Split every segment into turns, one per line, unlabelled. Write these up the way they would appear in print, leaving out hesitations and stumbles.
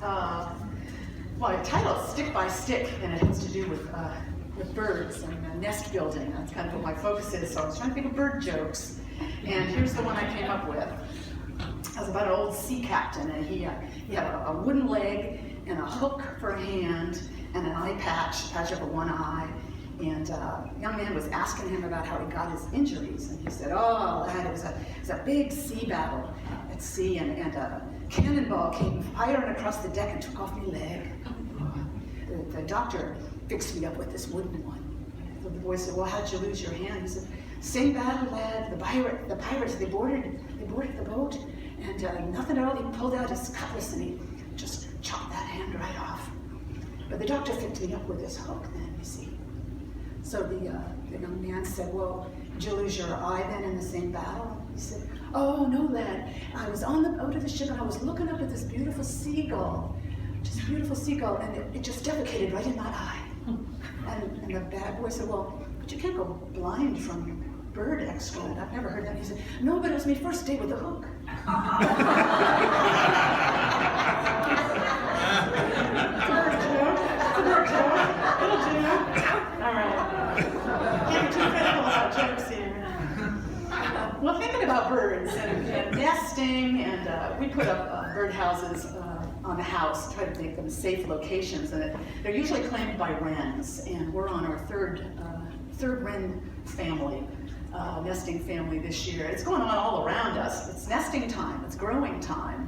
Well, the title is Stick by Stick, and it has to do with birds and nest building. That's kind of what my focus is, so I was trying to think of bird jokes. And here's the one I came up with. It was about an old sea captain, and he had a wooden leg and a hook for a hand and an eye patch over one eye. And a young man was asking him about how he got his injuries, and he said, "Oh, lad, it was a big sea battle at sea, and a cannonball came firing across the deck and took off my leg. The doctor fixed me up with this wooden one." So the boy said, "Well, how'd you lose your hand?" He said, "Same battle, lad. The pirates, they boarded the boat, and nothing at all. He pulled out his cutlass and he just chopped that hand right off. But the doctor fixed me up with this hook then, you see." So the young man said, "Well, did you lose your eye then in the same battle?" He said, "Oh, no, lad. I was on the boat of the ship and I was looking up at this beautiful seagull, and it just defecated right in my eye." And the bad boy said, "Well, but you can't go blind from bird excrement. I've never heard that." He said, "No, but it was my first day with the hook." All right. Getting too critical about jokes here. Well, thinking about birds and nesting, and we put up bird houses on the house, try to make them safe locations, and they're usually claimed by wrens, and we're on our third wren family, nesting family this year. It's going on all around us. It's nesting time, it's growing time.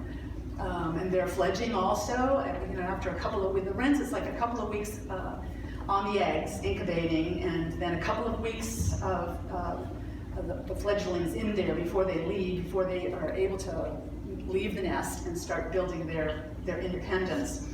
And they're fledging also, and after a couple of, with the wrens, it's like a couple of weeks on the eggs, incubating, and then a couple of weeks of the fledglings in there before they are able to leave the nest and start building their independence.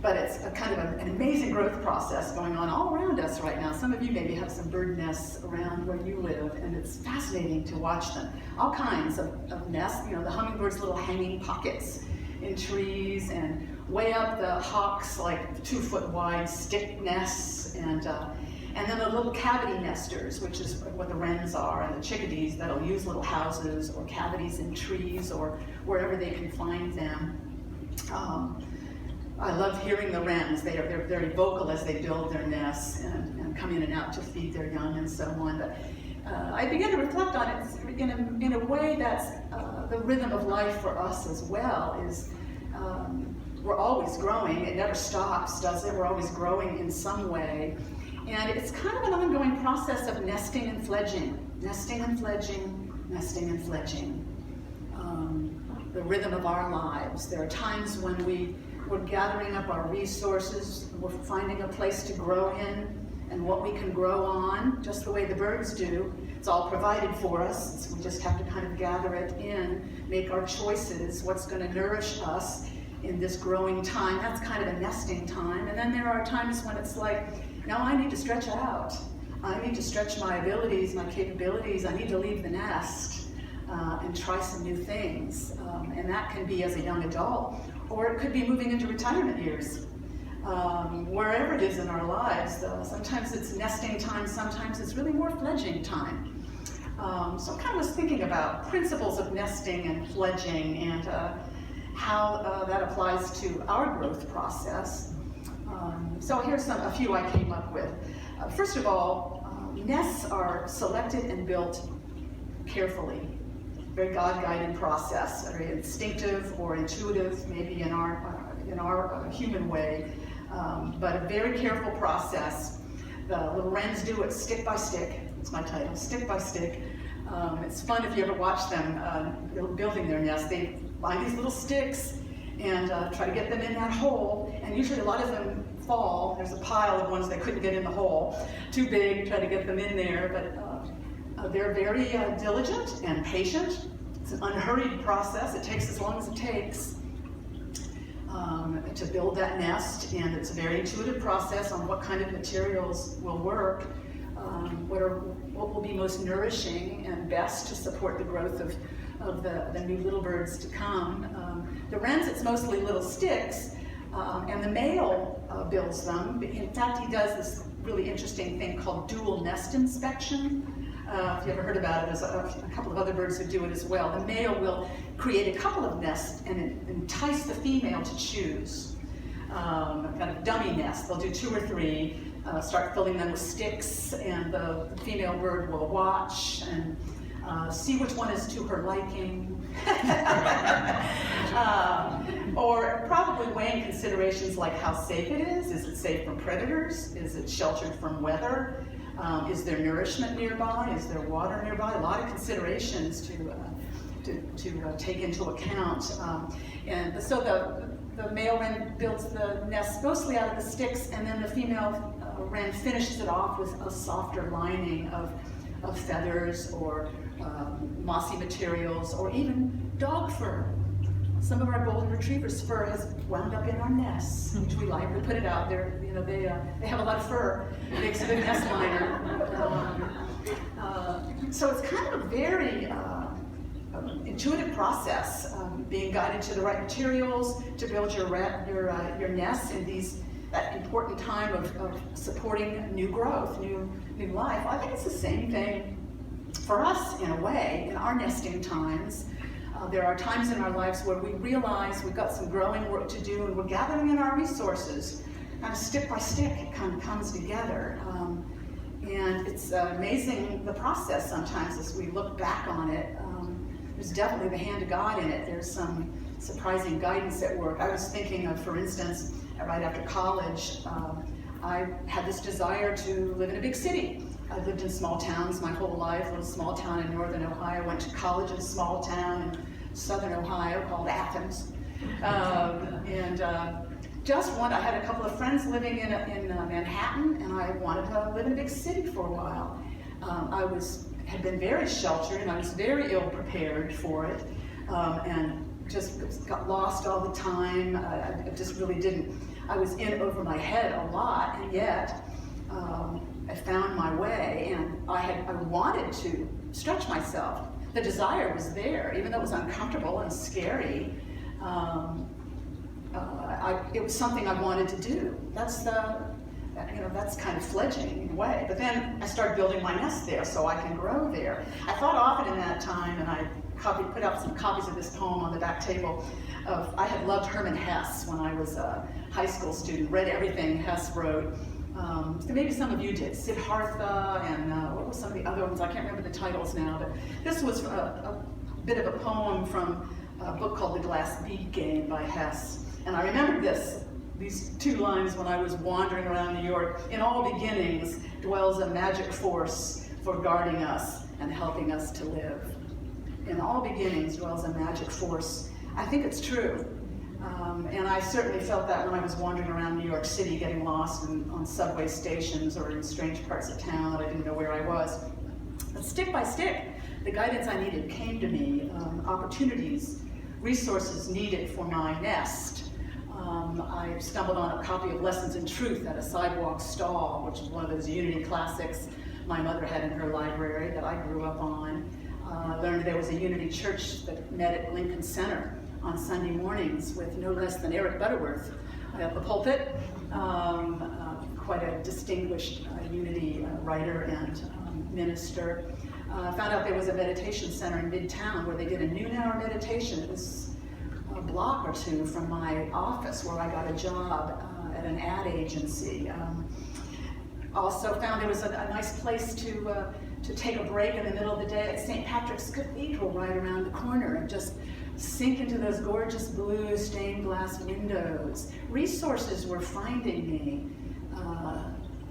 But it's a kind of an amazing growth process going on all around us right now. Some of you maybe have some bird nests around where you live, and it's fascinating to watch them. All kinds of nests, the hummingbird's little hanging pockets in trees, and way up the hawks, like 2-foot wide stick nests, and then the little cavity nesters, which is what the wrens are, and the chickadees that'll use little houses or cavities in trees or wherever they can find them. I love hearing the wrens. They're very vocal as they build their nests and come in and out to feed their young and so on. But I began to reflect on it in a way that's the rhythm of life for us as well. Is we're always growing. It never stops, does it? We're always growing in some way. And it's kind of an ongoing process of nesting and fledging, nesting and fledging, nesting and fledging. The rhythm of our lives. There are times when we're gathering up our resources, we're finding a place to grow in and what we can grow on, just the way the birds do. It's all provided for us. We just have to kind of gather it in, make our choices, what's going to nourish us in this growing time. That's kind of a nesting time. And then there are times when it's like, no, I need to stretch out. I need to stretch my abilities, my capabilities. I need to leave the nest and try some new things. And that can be as a young adult, or it could be moving into retirement years. Wherever it is in our lives, sometimes it's nesting time, sometimes it's really more fledging time. So I kind of was thinking about principles of nesting and fledging and how that applies to our growth process. So here's a few I came up with. First of all, nests are selected and built carefully. Very God-guided process, very instinctive or intuitive, maybe in our human way, but a very careful process. The little wrens do it stick by stick. It's my title, stick by stick. It's fun if you ever watch them building their nest. They find these little sticks and try to get them in that hole, and usually a lot of them fall. There's a pile of ones they couldn't get in the hole, too big, try to get them in there, but they're very diligent and patient. It's an unhurried process. It takes as long as it takes to build that nest, and it's a very intuitive process on what kind of materials will work, what will be most nourishing and best to support the growth of the new little birds to come. The wrens, it's mostly little sticks, and the male builds them. In fact, he does this really interesting thing called dual nest inspection. If you ever heard about it, there's a couple of other birds who do it as well. The male will create a couple of nests and entice the female to choose. Kind of dummy nests. They'll do 2 or 3, start filling them with sticks, and the female bird will watch and see which one is to her liking. Or probably weighing considerations like how safe it is. Is it safe from predators? Is it sheltered from weather? Is there nourishment nearby? Is there water nearby? A lot of considerations to take into account. And so the male wren builds the nest mostly out of the sticks, and then the female wren finishes it off with a softer lining of feathers or mossy materials, or even dog fur. Some of our golden retrievers' fur has wound up in our nests, which we like. We put it out there. You know, they have a lot of fur. It makes a good nest liner. So it's kind of a very intuitive process, being guided to the right materials to build your nest in that important time of supporting new growth, new life. I think it's the same thing for us in a way in our nesting times. There are times in our lives where we realize we've got some growing work to do, and we're gathering in our resources, kind of stick by stick. It kind of comes together, and it's amazing the process sometimes as we look back on it. There's definitely the hand of God in it. There's some surprising guidance at work. I was thinking of, for instance, right after college, I had this desire to live in a big city. I lived in small towns my whole life, a little small town in northern Ohio. Went to college in a small town in southern Ohio called Athens. I had a couple of friends living in Manhattan, and I wanted to live in a big city for a while. Had been very sheltered, and I was very ill prepared for it, and just got lost all the time. I just really didn't. I was in over my head a lot, and yet I found my way, and I wanted to stretch myself. The desire was there, even though it was uncomfortable and scary. It was something I wanted to do. That's kind of fledgling in a way. But then I started building my nest there so I can grow there. I thought often in that time, and I put out some copies of this poem on the back table. I had loved Hermann Hesse when I was a high school student, read everything Hesse wrote. Maybe some of you did, Siddhartha, and what were some of the other ones? I can't remember the titles now, but this was a bit of a poem from a book called The Glass Bead Game by Hesse. And I remember these 2 lines when I was wandering around New York. In all beginnings dwells a magic force for guarding us and helping us to live. In all beginnings dwells a magic force. I think it's true. And I certainly felt that when I was wandering around New York City, getting lost on subway stations or in strange parts of town that I didn't know where I was. But stick by stick, the guidance I needed came to me, opportunities, resources needed for my nest. I stumbled on a copy of Lessons in Truth at a sidewalk stall, which is one of those Unity classics my mother had in her library that I grew up on. Learned there was a Unity church that met at Lincoln Center on Sunday mornings with no less than Eric Butterworth at the pulpit, quite a distinguished Unity writer and minister. Found out there was a meditation center in Midtown where they did a noon-hour meditation. It was a block or 2 from my office where I got a job at an ad agency. Also found there was a nice place to take a break in the middle of the day at St. Patrick's Cathedral right around the corner and just sink into those gorgeous blue stained glass windows. Resources were finding me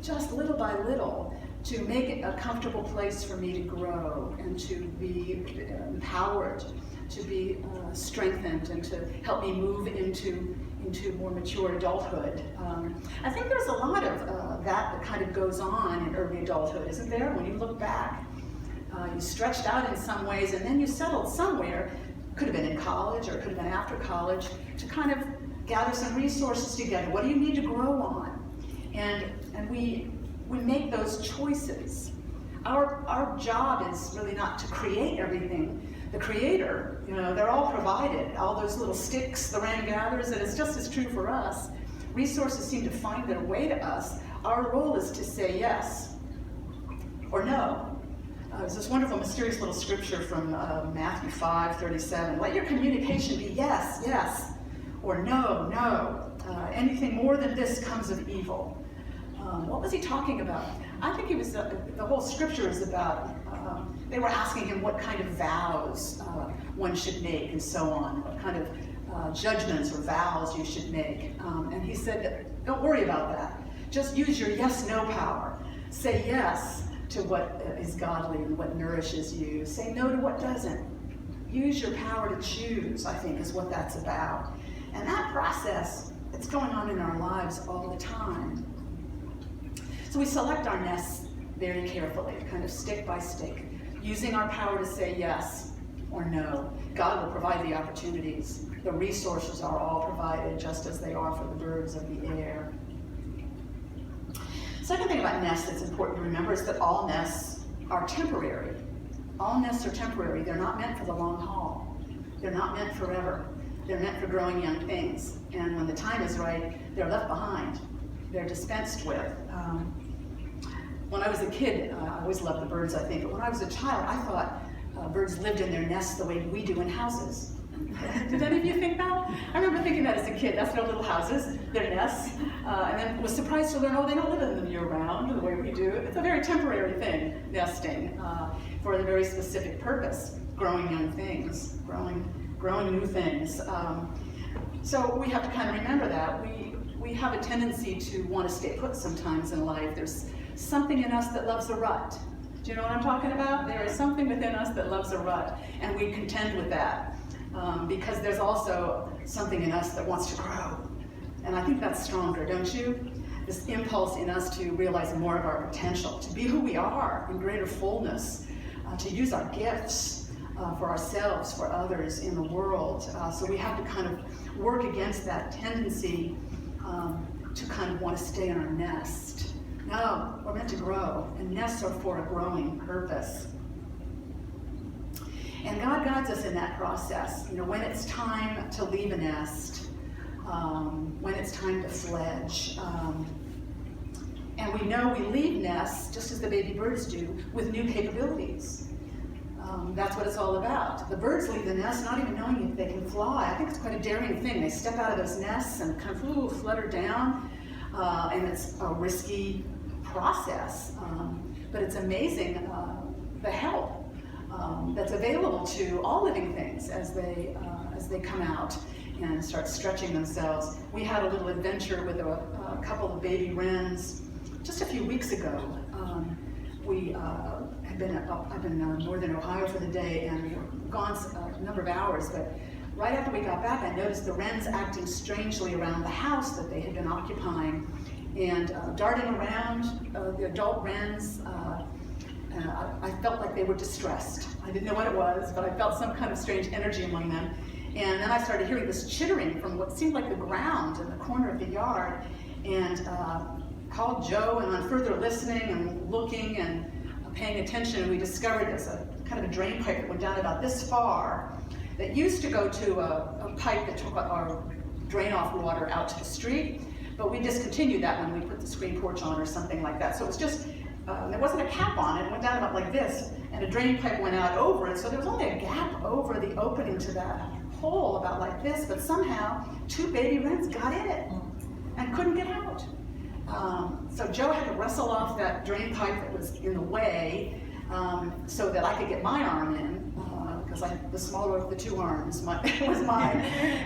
just little by little to make it a comfortable place for me to grow and to be empowered, to be strengthened, and to help me move into more mature adulthood. I think there's a lot of that kind of goes on in early adulthood, isn't there? When you look back, you stretched out in some ways, and then you settled somewhere. Could have been in college, or it could have been after college, to kind of gather some resources together. What do you need to grow on? And we make those choices. Our job is really not to create everything. The creator, they're all provided. All those little sticks the wren gathers, and it's just as true for us. Resources seem to find their way to us. Our role is to say yes or no. There's this wonderful, mysterious little scripture from Matthew 5:37. Let your communication be yes, yes, or no, no. Anything more than this comes of evil. What was he talking about? I think he was, the whole scripture is about, they were asking him what kind of vows one should make and so on, what kind of judgments or vows you should make. And he said, don't worry about that. Just use your yes-no power. Say yes to what is godly and what nourishes you. Say no to what doesn't. Use your power to choose, I think, is what that's about. And that process, it's going on in our lives all the time. So we select our nests very carefully, kind of stick by stick, using our power to say yes or no. God will provide the opportunities. The resources are all provided just as they are for the birds of the air. Second thing about nests that's important to remember is that all nests are temporary. All nests are temporary. They're not meant for the long haul. They're not meant forever. They're meant for growing young things. And when the time is right, they're left behind. They're dispensed with. When I was a kid, I always loved the birds, I think, but when I was a child, I thought birds lived in their nests the way we do in houses. Did any of you think that? I remember thinking that as a kid. That's their little houses, their nests, and then was surprised to learn, oh, they don't live in them year-round the way we do. It's a very temporary thing, nesting, for a very specific purpose, growing young things, growing new things. So we have to kind of remember that. We have a tendency to want to stay put sometimes in life. There's something in us that loves a rut. Do you know what I'm talking about? There is something within us that loves a rut, and we contend with that. Because there's also something in us that wants to grow. And I think that's stronger, don't you? This impulse in us to realize more of our potential, to be who we are in greater fullness, to use our gifts for ourselves, for others in the world. So we have to kind of work against that tendency to kind of want to stay in our nest. No, we're meant to grow, and nests are for a growing purpose. And God guides us in that process. You know, when it's time to leave a nest, when it's time to fledge. And we know we leave nests, just as the baby birds do, with new capabilities. That's what it's all about. The birds leave the nest not even knowing if they can fly. I think it's quite a daring thing. They step out of those nests and kind of flutter down, and it's a risky process. But it's amazing the help that's available to all living things as they come out and start stretching themselves. We had a little adventure with a couple of baby wrens just a few weeks ago. I've been in northern Ohio for the day and we were gone a number of hours, but right after we got back, I noticed the wrens acting strangely around the house that they had been occupying and darting around, the adult wrens. I felt like they were distressed. I didn't know what it was, but I felt some kind of strange energy among them. And then I started hearing this chittering from what seemed like the ground in the corner of the yard, and called Joe, and on further listening and looking and paying attention, we discovered there's a kind of a drain pipe that went down about this far that used to go to a pipe that took our drain-off water out to the street, but we discontinued that when we put the screen porch on or something like that. So it was just, there wasn't a cap on it. It went down about like this, and a drain pipe went out over it, so there was only a gap over the opening to that hole about like this, but somehow 2 baby wrens got in it and couldn't get out. So Joe had to wrestle off that drain pipe that was in the way so that I could get my arm in, because the smaller of the 2 arms was mine,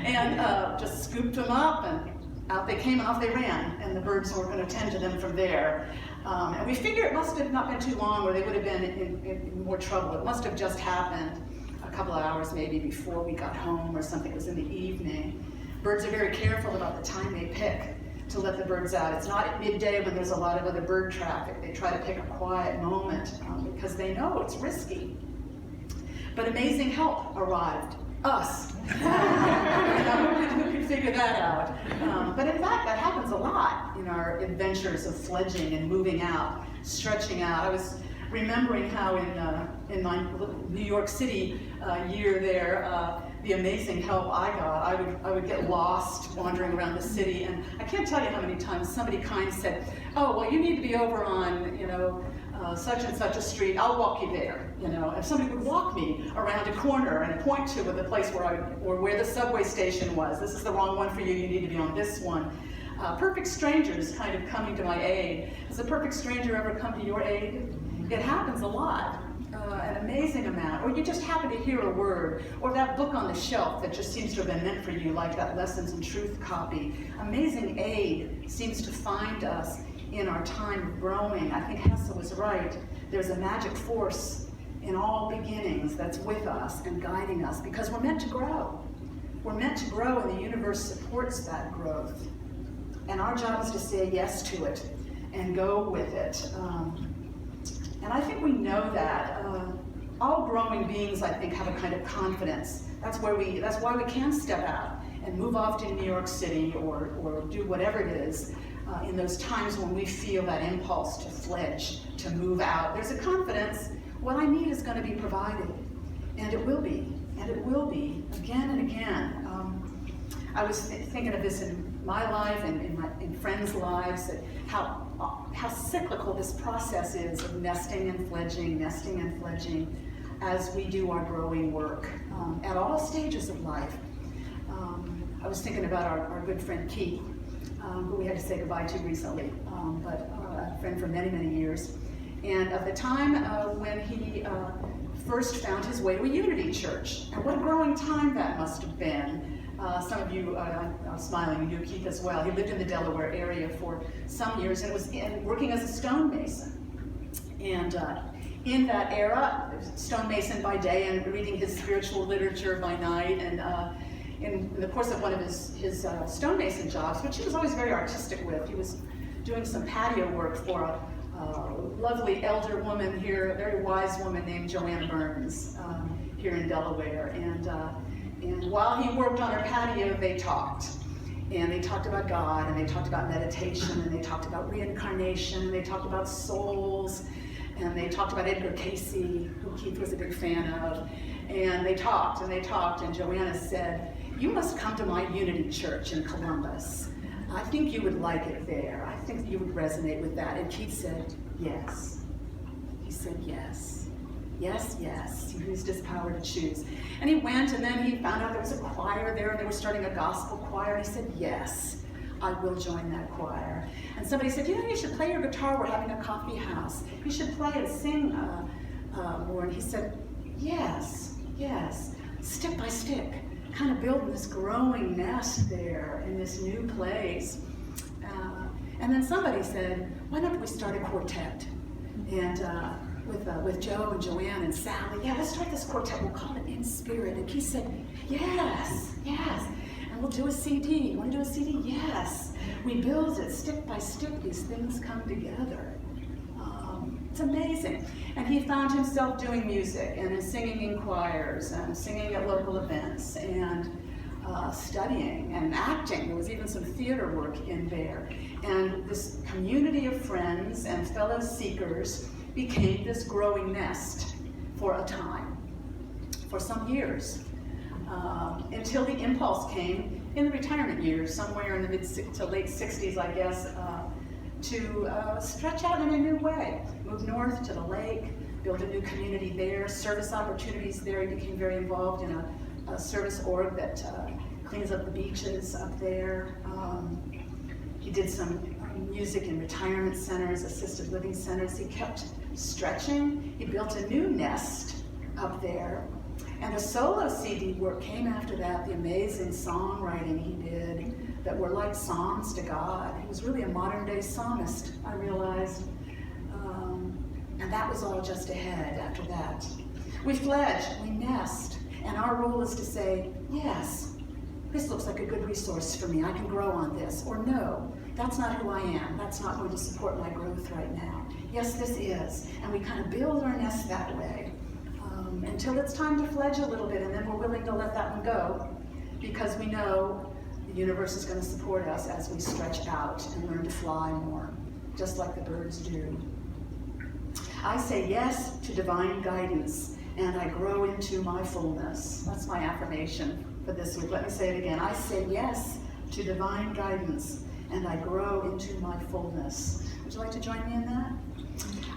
and just scooped them up, and out they came and off they ran, and the birds were going to tend to them from there. And we figure it must have not been too long or they would have been in more trouble. It must have just happened a couple of hours maybe before we got home or something. It was in the evening. Birds are very careful about the time they pick to let the birds out. It's not at midday when there's a lot of other bird traffic. They try to pick a quiet moment because they know it's risky. But amazing help arrived. Us. Who could figure that out? But in fact, that happens a lot in our adventures of fledging and moving out, stretching out. I was remembering how in my New York City year there, the amazing help I got. I would get lost wandering around the city, and I can't tell you how many times somebody kind said, "Oh, well, you need to be over on, such and such a street, I'll walk you there. You know, if somebody would walk me around a corner and point to the place or where the subway station was, this is the wrong one for you, you need to be on this one. Perfect strangers kind of coming to my aid. Has a perfect stranger ever come to your aid? It happens a lot, an amazing amount. Or you just happen to hear a word, or that book on the shelf that just seems to have been meant for you, like that Lessons in Truth copy. Amazing aid seems to find us in our time of growing. I think Hesse was right. There's a magic force in all beginnings that's with us and guiding us, because we're meant to grow. We're meant to grow, and the universe supports that growth. And our job is to say yes to it and go with it. And I think we know that. All growing beings, I think, have a kind of confidence. That's why we can step out and move off to New York City or do whatever it is in those times when we feel that impulse to fledge, to move out. There's a confidence, what I need is going to be provided. And it will be. And it will be, again and again. I was thinking of this in my life and in friends' lives, that how cyclical this process is of nesting and fledging as we do our growing work at all stages of life. I was thinking about our good friend Keith, who we had to say goodbye to recently, but a friend for many, many years. And of the time when he first found his way to a Unity Church, and what a growing time that must have been. Some of you, I'm smiling, you, Keith, as well. He lived in the Delaware area for some years and was working as a stonemason. And in that era, stonemason by day and reading his spiritual literature by night. And in the course of one of his stonemason jobs, which he was always very artistic with, he was doing some patio work for a lovely elder woman here, a very wise woman named Joanna Burns here in Delaware. And while he worked on her patio, they talked. And they talked about God, and they talked about meditation, and they talked about reincarnation, and they talked about souls, and they talked about Edgar Cayce, who Keith was a big fan of. And they talked, and Joanna said, "You must come to my Unity Church in Columbus. I think you would like it there. I think you would resonate with that." And Keith said, "Yes." He said, "Yes. Yes, yes." He used his power to choose. And he went, and then he found out there was a choir there, and they were starting a gospel choir. And he said, "Yes, I will join that choir." And somebody said, "You should play your guitar. We're having a coffee house. You should play and sing more." And he said, "Yes, yes." Stick by stick, kind of building this growing nest there in this new place. And then somebody said, "Why don't we start a quartet?" And with Joe and Joanne and Sally, "Yeah, let's start this quartet. We'll call it In Spirit." And he said, "Yes, yes." "And we'll do a CD. You want to do a CD?" "Yes." We build it stick by stick. These things come together. It's amazing. And he found himself doing music and singing in choirs and singing at local events and studying and acting. There was even some theater work in there. And this community of friends and fellow seekers became this growing nest for a time, for some years, until the impulse came in the retirement years, somewhere in the mid to late 60s, I guess, to stretch out in a new way, move north to the lake, build a new community there, service opportunities there. He became very involved in a service org that cleans up the beaches up there. He did some music in retirement centers, assisted living centers. He kept stretching. He built a new nest up there. And the solo CD work came after that, the amazing songwriting he did that were like songs to God. He was really a modern day psalmist, I realized. And that was all just ahead after that. We fledge, we nest, and our role is to say, "Yes, this looks like a good resource for me. I can grow on this." Or, "No, that's not who I am. That's not going to support my growth right now." "Yes, this is." And we kind of build our nest that way until it's time to fledge a little bit, and then we're willing to let that one go because we know the universe is going to support us as we stretch out and learn to fly more, just like the birds do. I say yes to divine guidance, and I grow into my fullness. That's my affirmation for this week. Let me say it again. I say yes to divine guidance, and I grow into my fullness. Would you like to join me in that?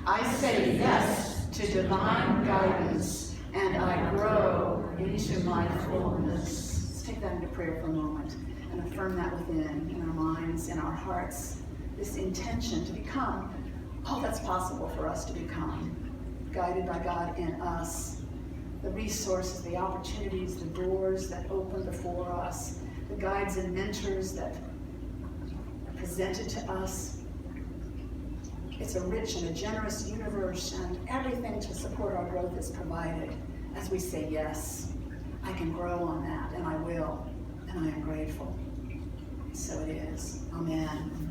I say yes to divine guidance, and I grow into my fullness. Let's take that into prayer for a moment and affirm that within, in our minds, in our hearts, this intention to become all that's possible for us to become, guided by God in us. The resources, the opportunities, the doors that open before us, the guides and mentors that are presented to us. It's a rich and a generous universe, and everything to support our growth is provided as we say yes. I can grow on that, and I will, and I am grateful. So it is. Amen.